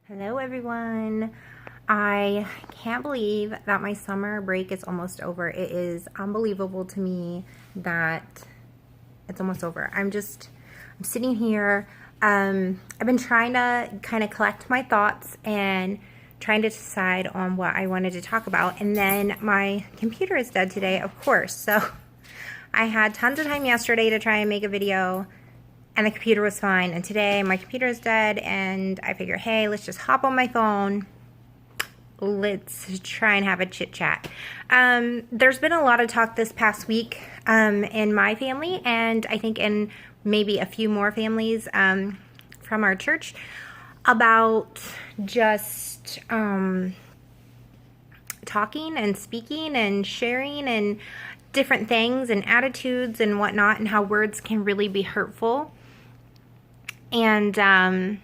Hello everyone. I can't believe that my summer break is almost over. It is unbelievable to me that it's almost over. I'm sitting here. I've been trying to kind of collect my thoughts and trying to decide on what I wanted to talk about. And then my computer is dead today, of course. So I had tons of time yesterday to try and make a video, and the computer was fine. And today my computer is dead, and I figure, hey, let's just hop on my phone. Let's try and have a chit chat. There's been a lot of talk this past week in my family, and I think in maybe a few more families from our church, about just talking and speaking and sharing and different things and attitudes and whatnot, and how words can really be hurtful. And I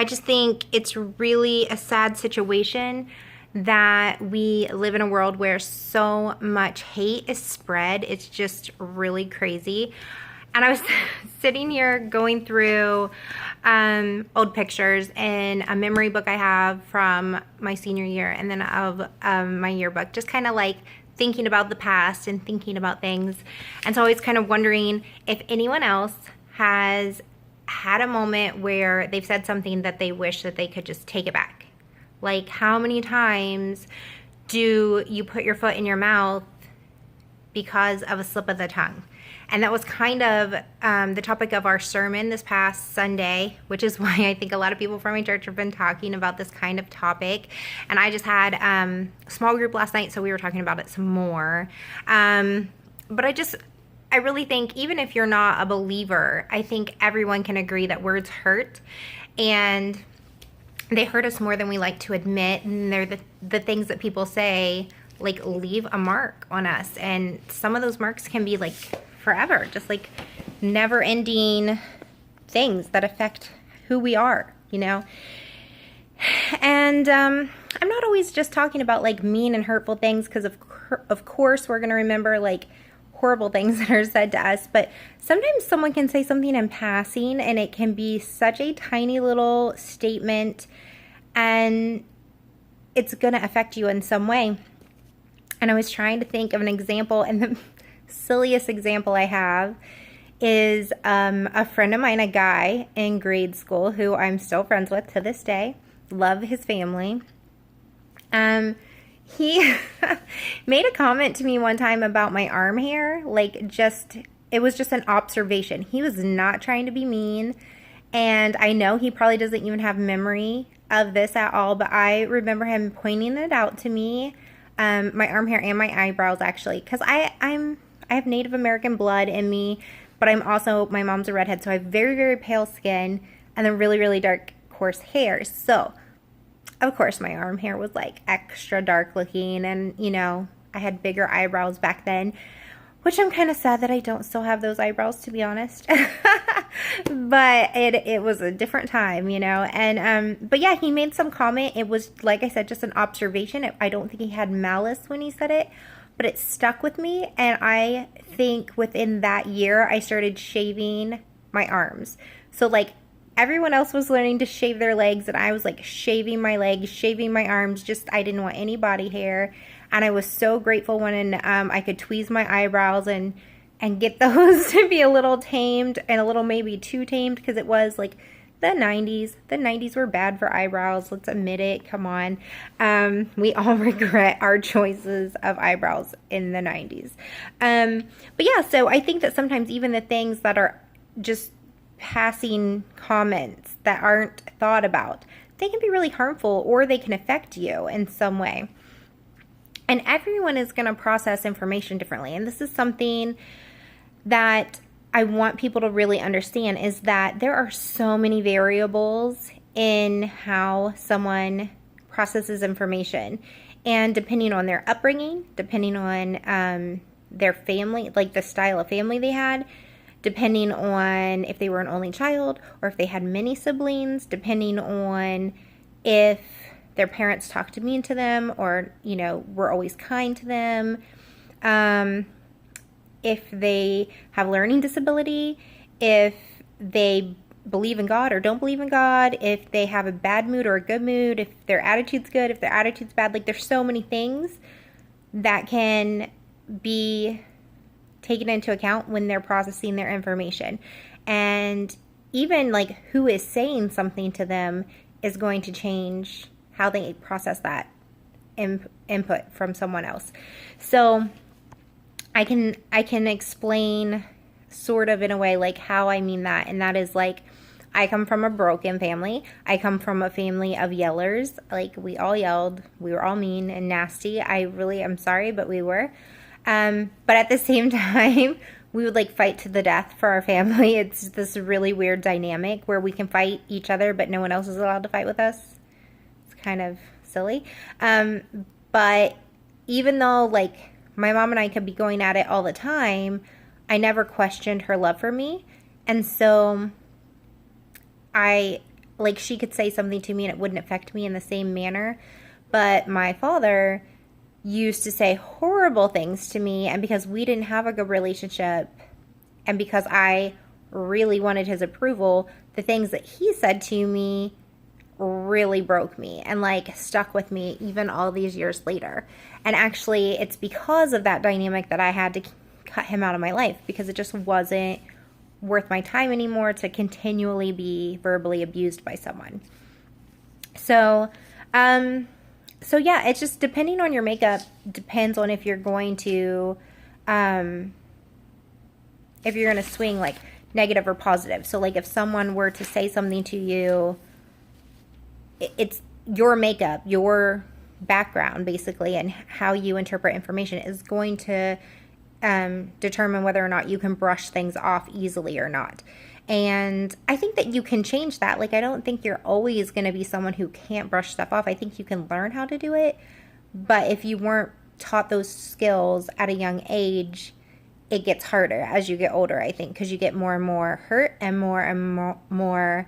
just think it's really a sad situation that we live in a world where so much hate is spread. It's just really crazy. And I was sitting here going through old pictures in a memory book I have from my senior year, and then of my yearbook, just kind of like thinking about the past and thinking about things. And so I was kind of wondering if anyone else has had a moment where they've said something that they wish that they could just take it back. Like, how many times do you put your foot in your mouth because of a slip of the tongue? And that was kind of the topic of our sermon this past Sunday, which is why I think a lot of people from my church have been talking about this kind of topic. And I just had a small group last night, so we were talking about it some more. But I really think, even if you're not a believer, I think everyone can agree that words hurt, and they hurt us more than we like to admit. And they're the things that people say, like, leave a mark on us. And some of those marks can be like forever, just like never ending things that affect who we are, you know? And I'm not always just talking about like mean and hurtful things, because of course we're going to remember like horrible things that are said to us, but sometimes someone can say something in passing, and it can be such a tiny little statement, and it's going to affect you in some way. And I was trying to think of an example, and the silliest example I have is a friend of mine, a guy in grade school who I'm still friends with to this day. Love his family. He made a comment to me one time about my arm hair. It was just an observation. He was not trying to be mean. And I know he probably doesn't even have memory of this at all, but I remember him pointing it out to me. My arm hair and my eyebrows, actually, because I have Native American blood in me, but my mom's a redhead, so I have very, very pale skin and then really, really dark, coarse hair. So of course, my arm hair was like extra dark looking, and you know, I had bigger eyebrows back then, which I'm kind of sad that I don't still have those eyebrows, to be honest. But it was a different time, you know. And but yeah, he made some comment. It was, like I said, just an observation. I don't think he had malice when he said it, but it stuck with me. And I think within that year, I started shaving my arms. So like, everyone else was learning to shave their legs, and I was like shaving my legs, shaving my arms. I didn't want any body hair. And I was so grateful when I could tweeze my eyebrows and get those to be a little tamed, and a little maybe too tamed, because it was like the 90s. The 90s were bad for eyebrows. Let's admit it. Come on. We all regret our choices of eyebrows in the 90s. But yeah, so I think that sometimes even the things that are just passing comments that aren't thought about, they can be really harmful, or they can affect you in some way. And everyone is going to process information differently. And this is something that I want people to really understand, is that there are so many variables in how someone processes information. And depending on their upbringing, depending on their family, like the style of family they had, depending on if they were an only child or if they had many siblings, depending on if their parents talked mean to them or, you know, were always kind to them, if they have learning disability, if they believe in God or don't believe in God, if they have a bad mood or a good mood, if their attitude's good, if their attitude's bad. Like, there's so many things that can be taken into account when they're processing their information. And even like who is saying something to them is going to change how they process that input from someone else. So I can explain sort of in a way like how I mean that, and that is like, I come from a broken family. I come from a family of yellers. Like, we all yelled. We were all mean and nasty. I really am sorry, but we were. But at the same time, we would like fight to the death for our family. It's this really weird dynamic where we can fight each other, but no one else is allowed to fight with us. It's kind of silly. But even though like my mom and I could be going at it all the time, I never questioned her love for me. And so she could say something to me and it wouldn't affect me in the same manner. But my father used to say horrible things to me, and because we didn't have a good relationship, and because I really wanted his approval, the things that he said to me really broke me and like stuck with me even all these years later. And actually, it's because of that dynamic that I had to cut him out of my life, because it just wasn't worth my time anymore to continually be verbally abused by someone. So yeah, it's just depending on your makeup, depends on if you're going to swing like negative or positive. So like if someone were to say something to you, it's your makeup, your background basically, and how you interpret information is going to determine whether or not you can brush things off easily or not. And I think that you can change that. Like, I don't think you're always going to be someone who can't brush stuff off. I think you can learn how to do it. But if you weren't taught those skills at a young age, it gets harder as you get older, I think, because you get more and more hurt and more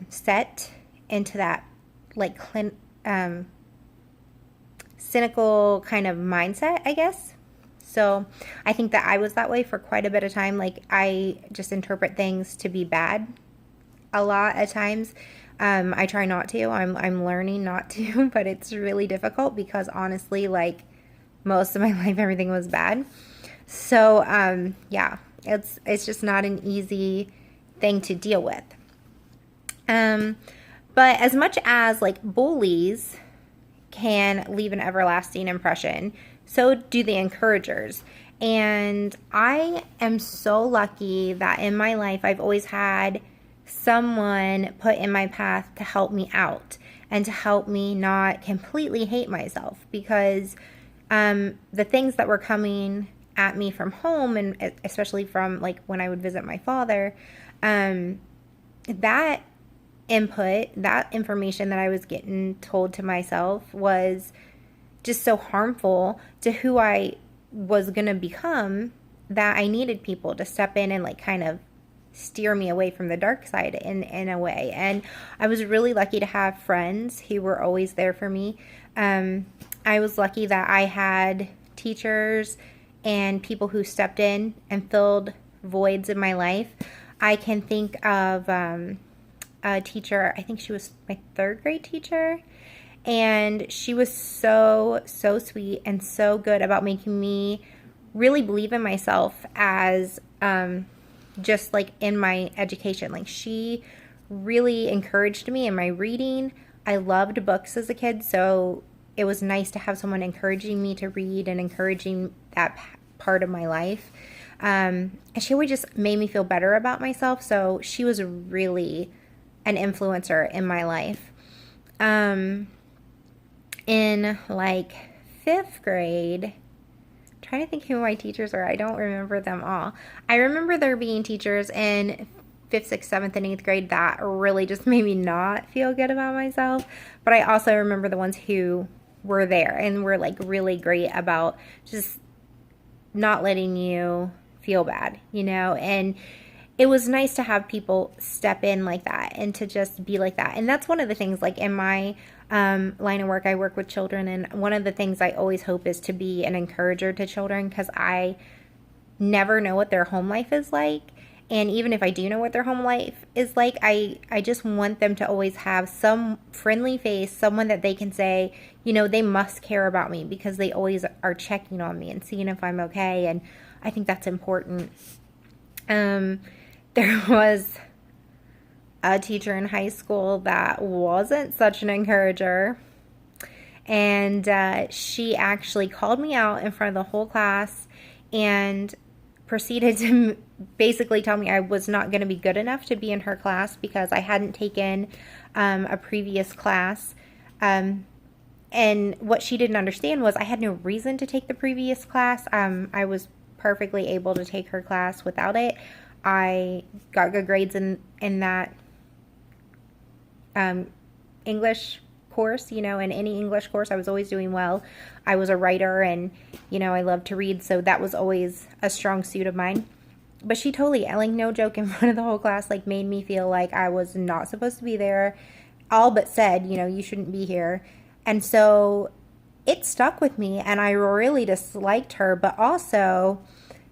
set into that like cynical kind of mindset, I guess. So I think that I was that way for quite a bit of time. Like, I just interpret things to be bad a lot at times. I try not to. I'm learning not to, but it's really difficult because honestly, like, most of my life, everything was bad. So yeah, it's just not an easy thing to deal with. But as much as like bullies can leave an everlasting impression, so do the encouragers. And I am so lucky that in my life I've always had someone put in my path to help me out and to help me not completely hate myself, because the things that were coming at me from home, and especially from like when I would visit my father, that input, that information that I was getting told to myself was just so harmful to who I was going to become, that I needed people to step in and like kind of steer me away from the dark side in a way. And I was really lucky to have friends who were always there for me. I was lucky that I had teachers and people who stepped in and filled voids in my life. I can think of a teacher, I think she was my third grade teacher, and she was so sweet and so good about making me really believe in myself as just like in my education. Like, she really encouraged me in my reading. I loved books as a kid, so it was nice to have someone encouraging me to read and encouraging that part of my life. And she always just made me feel better about myself, so she was really an influencer in my life. In like 5th grade, I'm trying to think who my teachers were. I don't remember them all. I remember there being teachers in 5th, 6th, 7th, and 8th grade that really just made me not feel good about myself. But I also remember the ones who were there and were like really great about just not letting you feel bad, you know? And it was nice to have people step in like that and to just be like that. And that's one of the things, like in my line of work, I work with children, and one of the things I always hope is to be an encourager to children, because I never know what their home life is like. And even if I do know what their home life is like, I just want them to always have some friendly face, someone that they can say, they must care about me because they always are checking on me and seeing if I'm okay. And I think that's important. There was a teacher in high school that wasn't such an encourager. And she actually called me out in front of the whole class and proceeded to basically tell me I was not going to be good enough to be in her class because I hadn't taken a previous class. And what she didn't understand was I had no reason to take the previous class. I was perfectly able to take her class without it. I got good grades in that English course, in any English course. I was always doing well. I was a writer and, I love to read, so that was always a strong suit of mine. But she totally, like, no joke, in front of the whole class, like, made me feel like I was not supposed to be there. All but said, you shouldn't be here. And so it stuck with me, and I really disliked her, but also,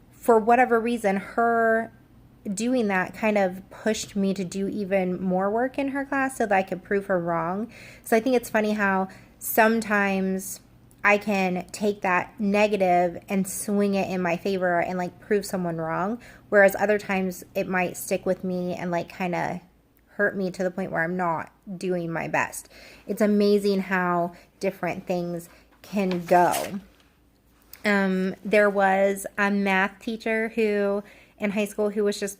for whatever reason, her doing that kind of pushed me to do even more work in her class so that I could prove her wrong. So I think it's funny how sometimes I can take that negative and swing it in my favor and like prove someone wrong, whereas other times it might stick with me and like kind of hurt me to the point where I'm not doing my best. It's amazing how different things can go. There was a math teacher in high school who was just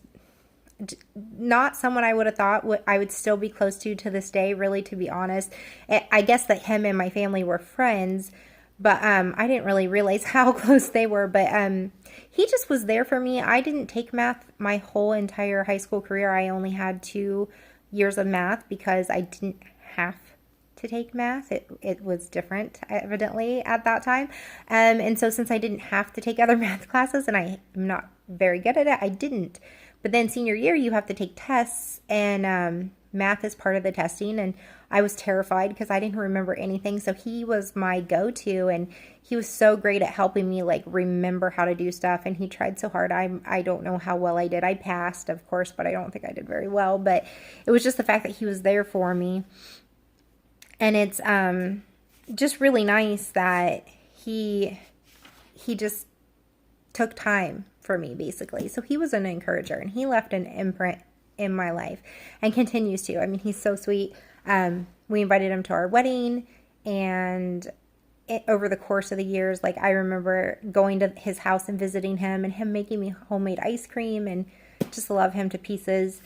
not someone I would have thought I would still be close to this day, really, to be honest. I guess that him and my family were friends, but I didn't really realize how close they were. But he just was there for me. I didn't take math my whole entire high school career. I only had 2 years of math because I didn't have to take math. It was different, evidently, at that time. And so since I didn't have to take other math classes, and I am not very good at it, I didn't. But then senior year, you have to take tests, and math is part of the testing, and I was terrified because I didn't remember anything. So he was my go-to, and he was so great at helping me like remember how to do stuff, and he tried so hard. I don't know how well I did. I passed, of course, but I don't think I did very well. But it was just the fact that he was there for me. And it's just really nice that he just took time for me, basically. So he was an encourager, and he left an imprint in my life and continues to. I mean, he's so sweet. We invited him to our wedding, and over the course of the years, like, I remember going to his house and visiting him and him making me homemade ice cream, and just love him to pieces.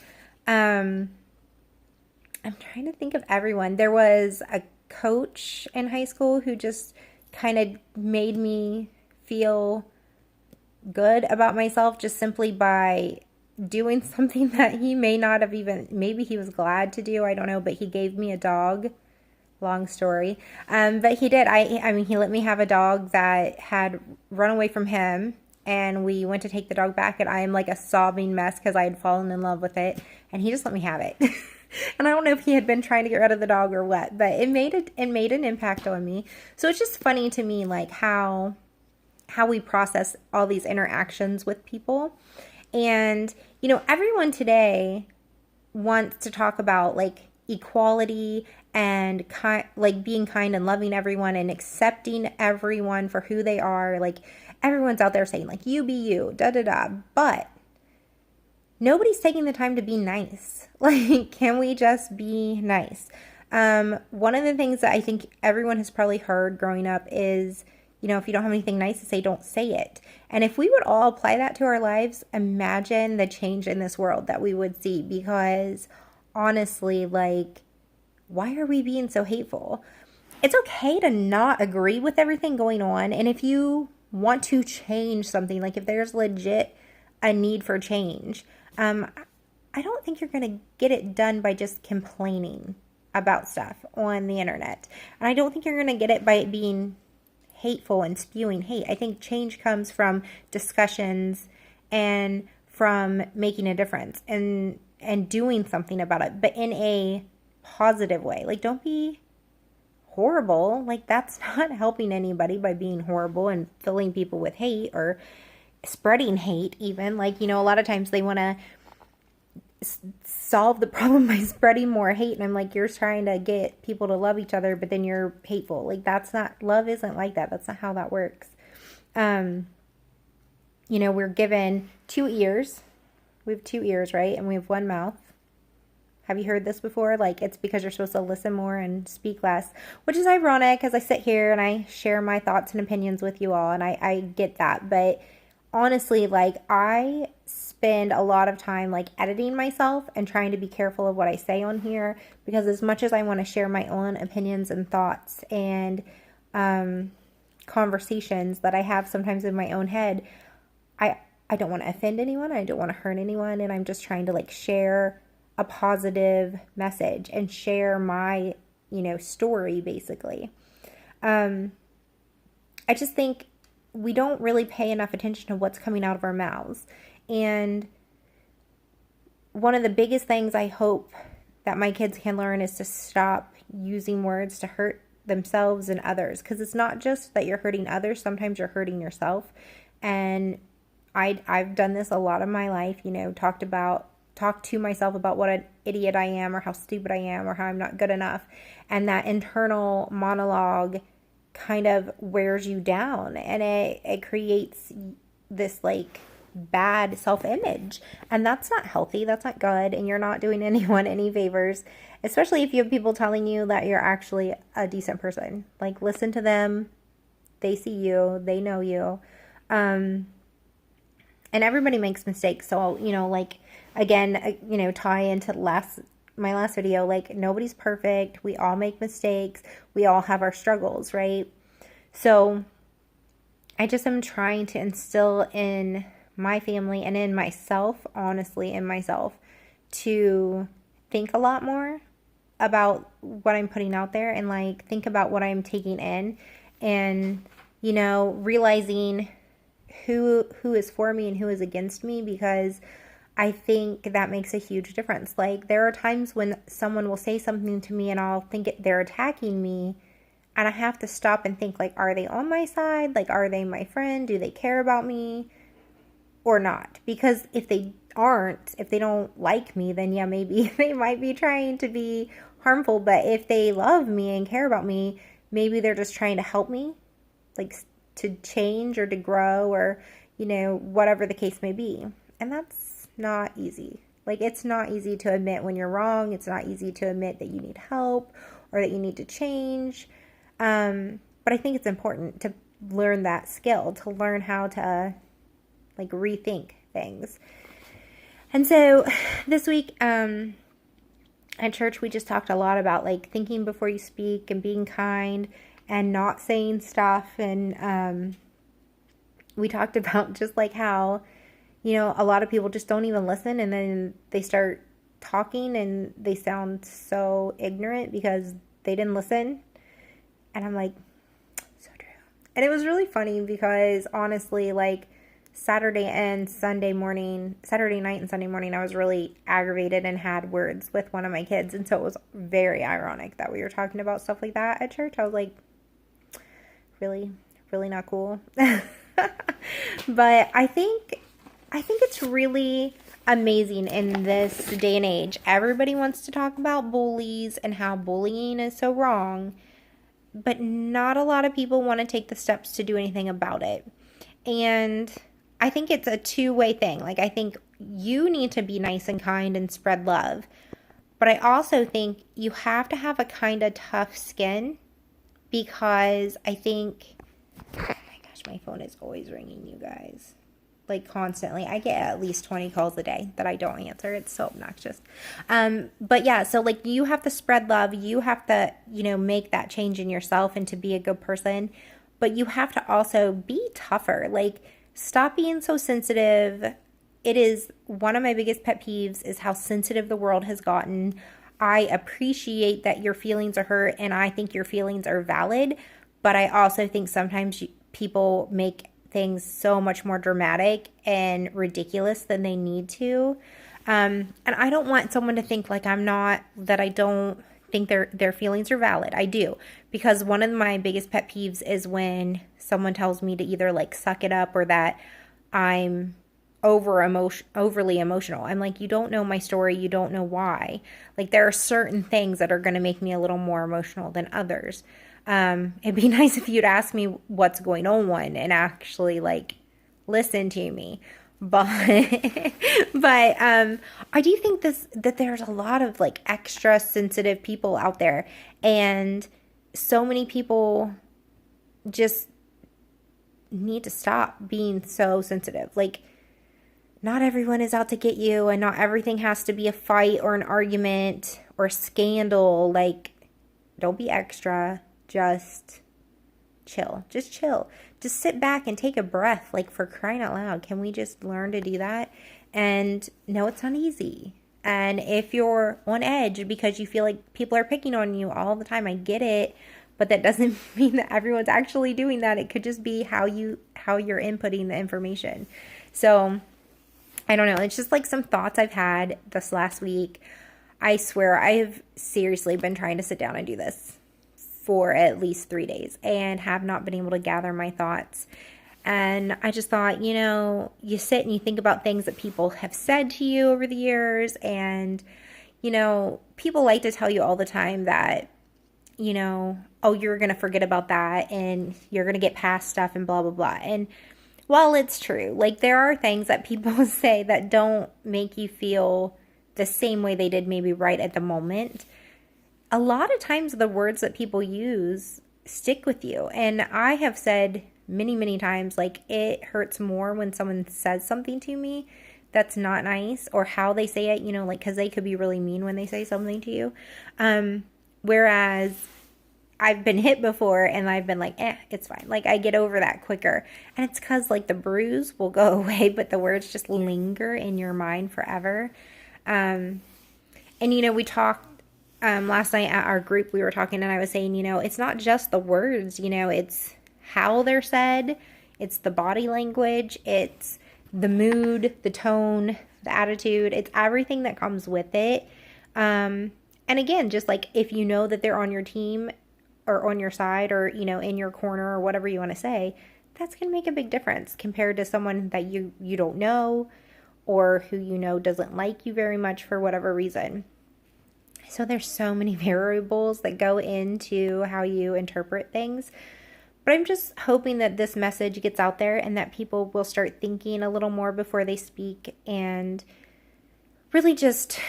I'm trying to think of everyone. There was a coach in high school who just kind of made me feel good about myself just simply by doing something that he may not have even, maybe he was glad to do, I don't know, but he gave me a dog. Long story. But he did. I mean, he let me have a dog that had run away from him, and we went to take the dog back, and I am like a sobbing mess because I had fallen in love with it, and he just let me have it. And I don't know if he had been trying to get rid of the dog or what, but it made an impact on me. So it's just funny to me, like, how we process all these interactions with people. And, everyone today wants to talk about, like, equality and being kind and loving everyone and accepting everyone for who they are. Like, everyone's out there saying, like, you be you, da da da. But nobody's taking the time to be nice. Like, can we just be nice? One of the things that I think everyone has probably heard growing up is, if you don't have anything nice to say, don't say it. And if we would all apply that to our lives, imagine the change in this world that we would see. Because honestly, like, why are we being so hateful? It's okay to not agree with everything going on. And if you want to change something, like if there's legit a need for change, I don't think you're going to get it done by just complaining about stuff on the internet. And I don't think you're going to get it by being hateful and spewing hate. I think change comes from discussions and from making a difference and doing something about it, but in a positive way. Like, don't be horrible. Like, that's not helping anybody by being horrible and filling people with hate or spreading hate even. Like, a lot of times they want to solve the problem by spreading more hate. And I'm like, you're trying to get people to love each other, but then you're hateful. Like, that's not, love isn't like that. That's not how that works. We're given 2 ears. We have 2 ears, right? And we have 1 mouth. Have you heard this before? Like, it's because you're supposed to listen more and speak less, which is ironic as I sit here and I share my thoughts and opinions with you all, and I get that. But honestly, like, I spend a lot of time, like, editing myself and trying to be careful of what I say on here, because as much as I want to share my own opinions and thoughts and conversations that I have sometimes in my own head, I don't want to offend anyone. I don't want to hurt anyone. And I'm just trying to, like, share a positive message and share my, story, basically. I just think we don't really pay enough attention to what's coming out of our mouths. And one of the biggest things I hope that my kids can learn is to stop using words to hurt themselves and others. Because it's not just that you're hurting others. Sometimes you're hurting yourself. And I've done this a lot of my life, talk to myself about what an idiot I am, or how stupid I am, or how I'm not good enough. And that internal monologue kind of wears you down, and it creates this, like, bad self-image. And that's not healthy. That's not good. And you're not doing anyone any favors, especially if you have people telling you that you're actually a decent person. Like, listen to them. They see you. They know you. And everybody makes mistakes. So, again, tie into my last video, like, nobody's perfect. We all make mistakes. We all have our struggles, right? So I just am trying to instill in my family and in myself, honestly, in myself, to think a lot more about what I'm putting out there, and, like, think about what I'm taking in, and, realizing who is for me and who is against me, because I think that makes a huge difference. Like, there are times when someone will say something to me and I'll think they're attacking me, and I have to stop and think, like, are they on my side? Like, are they my friend? Do they care about me or not? Because if they aren't, if they don't like me, then yeah, maybe they might be trying to be harmful. But if they love me and care about me, maybe they're just trying to help me, like, to change or to grow, or, whatever the case may be. And that's not easy. Like, it's not easy to admit when you're wrong. It's not easy to admit that you need help or that you need to change. But I think it's important to learn that skill, to learn how to, like, rethink things. And so this week at church, we just talked a lot about, like, thinking before you speak and being kind and not saying stuff. And we talked about just, like, how, a lot of people just don't even listen, and then they start talking and they sound so ignorant because they didn't listen. And I'm like, so true. And it was really funny because, honestly, like, Saturday night and Sunday morning, I was really aggravated and had words with one of my kids. And so it was very ironic that we were talking about stuff like that at church. I was like, really, really not cool. But I think it's really amazing in this day and age. Everybody wants to talk about bullies and how bullying is so wrong, but not a lot of people want to take the steps to do anything about it. And I think it's a two-way thing. Like, I think you need to be nice and kind and spread love, but I also think you have to have a kind of tough skin, because I think, oh my gosh, my phone is always ringing, you guys. Like, constantly. I get at least 20 calls a day that I don't answer. It's so obnoxious. But yeah, so, like, you have to spread love. You have to, make that change in yourself and to be a good person. But you have to also be tougher. Like, stop being so sensitive. It is one of my biggest pet peeves is how sensitive the world has gotten. I appreciate that your feelings are hurt, and I think your feelings are valid. But I also think sometimes people make things so much more dramatic and ridiculous than they need to. And I don't want someone to think like that I don't think their feelings are valid. I do. Because one of my biggest pet peeves is when someone tells me to either, like, suck it up, or that I'm overly emotional. I'm like, you don't know my story. You don't know why. Like, there are certain things that are going to make me a little more emotional than others. It'd be nice if you'd ask me what's going on and actually like listen to me. But I do think that there's a lot of like extra sensitive people out there, and so many people just need to stop being so sensitive. Like, not everyone is out to get you, and not everything has to be a fight or an argument or scandal. Like, don't be extra. Just chill. Just chill. Just sit back and take a breath. Like, for crying out loud, can we just learn to do that? And no, it's not easy. And if you're on edge because you feel like people are picking on you all the time, I get it. But that doesn't mean that everyone's actually doing that. It could just be how you're inputting the information. So I don't know. It's just like some thoughts I've had this last week. I swear I have seriously been trying to sit down and do this for at least 3 days and have not been able to gather my thoughts. And I just thought, you sit and you think about things that people have said to you over the years. And, people like to tell you all the time that, oh, you're going to forget about that and you're going to get past stuff and blah, blah, blah. And while it's true, like, there are things that people say that don't make you feel the same way they did maybe right at the moment. A lot of times the words that people use stick with you. And I have said many, many times, like, it hurts more when someone says something to me that's not nice, or how they say it, like, because they could be really mean when they say something to you. Whereas I've been hit before and I've been like, it's fine. Like, I get over that quicker. And it's because, like, the bruise will go away, but the words just linger in your mind forever. And, we talked last night at our group, we were talking, and I was saying, it's not just the words, it's how they're said, it's the body language, it's the mood, the tone, the attitude, it's everything that comes with it. And again, just like, if you know that they're on your team or on your side, or, in your corner, or whatever you want to say, that's going to make a big difference compared to someone that you don't know, or who doesn't like you very much for whatever reason. So there's so many variables that go into how you interpret things. But I'm just hoping that this message gets out there and that people will start thinking a little more before they speak, and really just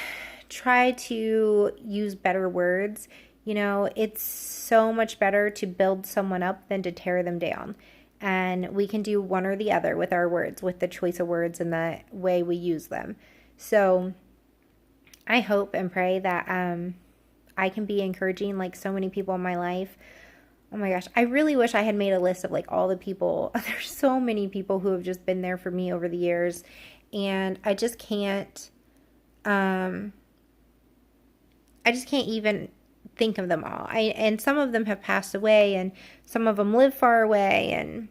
try to use better words. It's so much better to build someone up than to tear them down. And we can do one or the other with our words, with the choice of words and the way we use them. So I hope and pray that I can be encouraging, like so many people in my life. Oh my gosh, I really wish I had made a list of like all the people. There's so many people who have just been there for me over the years, and I just can't even think of them all. And some of them have passed away, and some of them live far away,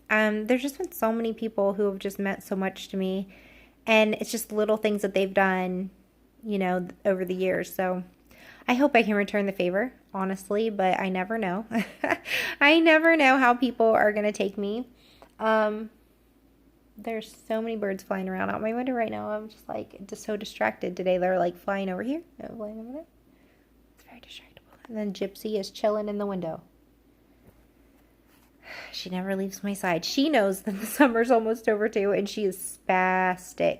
and there's just been so many people who have just meant so much to me, and it's just little things that they've done, over the years. So I hope I can return the favor, honestly, but I never know. I never know how people are going to take me. There's so many birds flying around out my window right now. I'm just so distracted today. They're like flying over here, flying over there. It's very distractible. And then Gypsy is chilling in the window. She never leaves my side. She knows that the summer's almost over too, and she is spastic,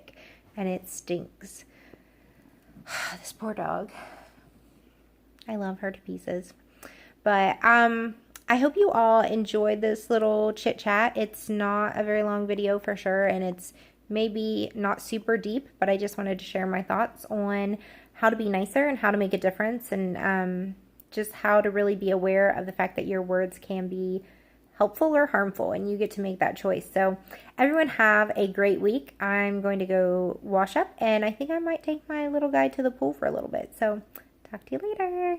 and it stinks. This poor dog. I love her to pieces. But I hope you all enjoyed this little chit chat. It's not a very long video for sure, and it's maybe not super deep, but I just wanted to share my thoughts on how to be nicer and how to make a difference, and just how to really be aware of the fact that your words can be helpful or harmful, and you get to make that choice. So everyone have a great week. I'm going to go wash up, and I think I might take my little guy to the pool for a little bit. So talk to you later.